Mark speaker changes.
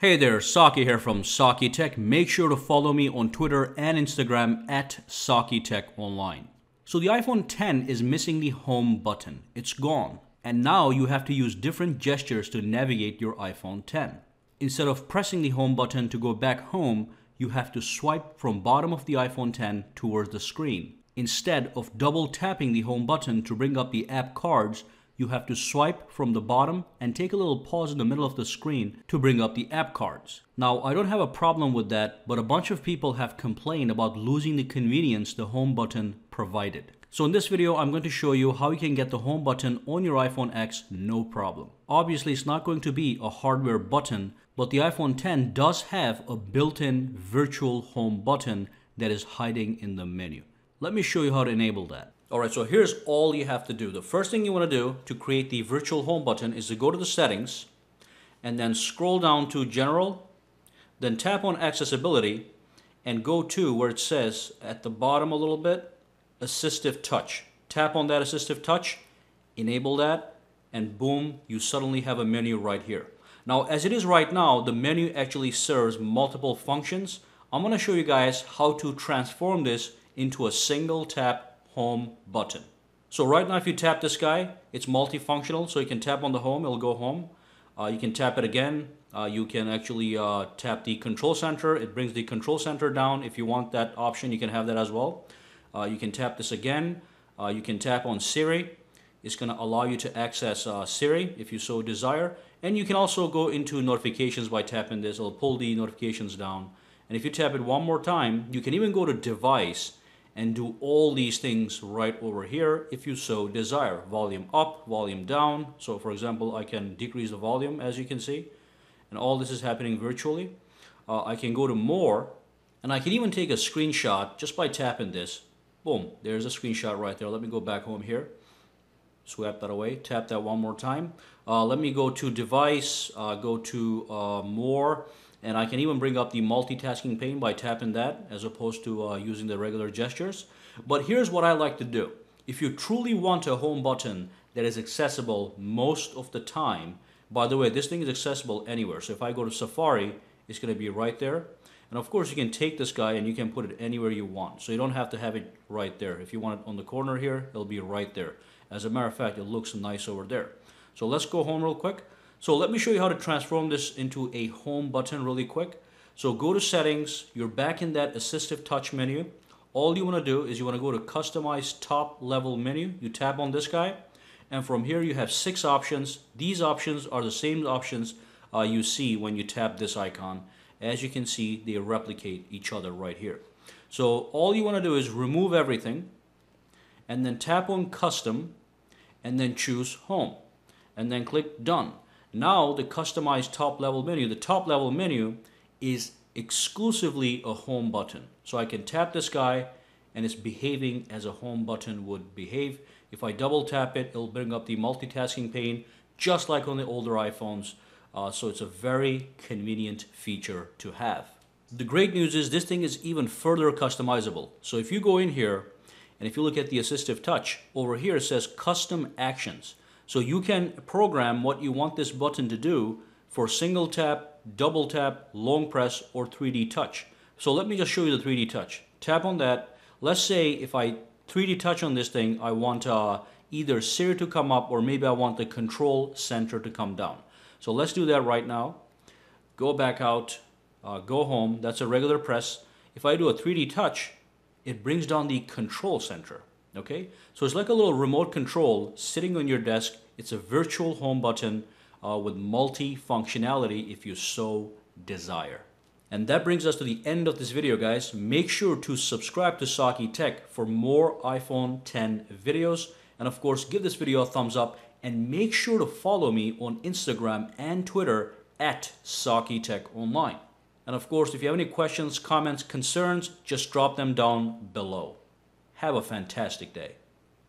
Speaker 1: Hey there, Saki here from SAKITECH. Make sure to follow me on Twitter and Instagram at SAKITECH Online. So the iPhone X is missing the home button. It's gone. And now you have to use different gestures to navigate your iPhone X. Instead of pressing the home button to go back home, you have to swipe from bottom of the iPhone X towards the screen. Instead of double tapping the home button to bring up the app cards, you have to swipe from the bottom and take a little pause in the middle of the screen to bring up the app cards. Now, I don't have a problem with that, but a bunch of people have complained about losing the convenience the home button provided. So in this video, I'm going to show you how you can get the home button on your iPhone X no problem. Obviously, it's not going to be a hardware button, but the iPhone X does have a built-in virtual home button that is hiding in the menu. Let me show you how to enable that. Alright, so here's all you have to do. The first thing you want to do to create the virtual home button is to go to the settings and then scroll down to General, then tap on Accessibility and go to where it says at the bottom a little bit, Assistive Touch. Tap on that Assistive Touch, enable that, and boom, you suddenly have a menu right here. Now, as it is right now, the menu actually serves multiple functions. I'm going to show you guys how to transform this into a single tap home button. So right now if you tap this guy, it's multifunctional, so you can tap on the home, it'll go home. You can tap it again. You can actually tap the control center. It brings the control center down. If you want that option, you can have that as well. You can tap this again. You can tap on Siri. It's going to allow you to access Siri if you so desire. And you can also go into notifications by tapping this. It'll pull the notifications down. And if you tap it one more time, you can even go to Device and do all these things right over here if you so desire. Volume up, volume down. So for example, I can decrease the volume as you can see. And all this is happening virtually. I can go to More, and I can even take a screenshot just by tapping this. Boom, there's a screenshot right there. Let me go back home here. Swipe that away, tap that one more time. Let me go to Device, go to More. And I can even bring up the multitasking pane by tapping that as opposed to using the regular gestures. But here's what I like to do. If you truly want a home button that is accessible most of the time, by the way, this thing is accessible anywhere. So if I go to Safari, it's going to be right there. And of course, you can take this guy and you can put it anywhere you want. So you don't have to have it right there. If you want it on the corner here, it'll be right there. As a matter of fact, it looks nice over there. So let's go home real quick. So let me show you how to transform this into a home button really quick. So go to Settings, you're back in that Assistive Touch menu. All you want to do is you want to go to Customize Top Level menu. You tap on this guy, and from here you have 6 options. These options are the same options you see when you tap this icon. As you can see, they replicate each other right here. So all you want to do is remove everything, and then tap on Custom, and then choose Home, and then click Done. Now the customized top level menu, the top level menu is exclusively a home button. So I can tap this guy and it's behaving as a home button would behave. If I double tap it, it'll bring up the multitasking pane just like on the older iPhones. So it's a very convenient feature to have. The great news is this thing is even further customizable. So if you go in here and if you look at the Assistive Touch, over here it says Custom Actions. So you can program what you want this button to do for single tap, double tap, long press, or 3D touch. So let me just show you the 3D touch. Tap on that. Let's say if I 3D touch on this thing, I want either Siri to come up or maybe I want the control center to come down. So let's do that right now. Go back out, go home. That's a regular press. If I do a 3D touch, it brings down the control center. Okay, so it's like a little remote control sitting on your desk. It's a virtual home button with multi-functionality if you so desire. And that brings us to the end of this video, guys. Make sure to subscribe to SAKITECH for more iPhone X videos. And of course, give this video a thumbs up and make sure to follow me on Instagram and Twitter at SAKITECH Online. And of course, if you have any questions, comments, concerns, just drop them down below. Have a fantastic day.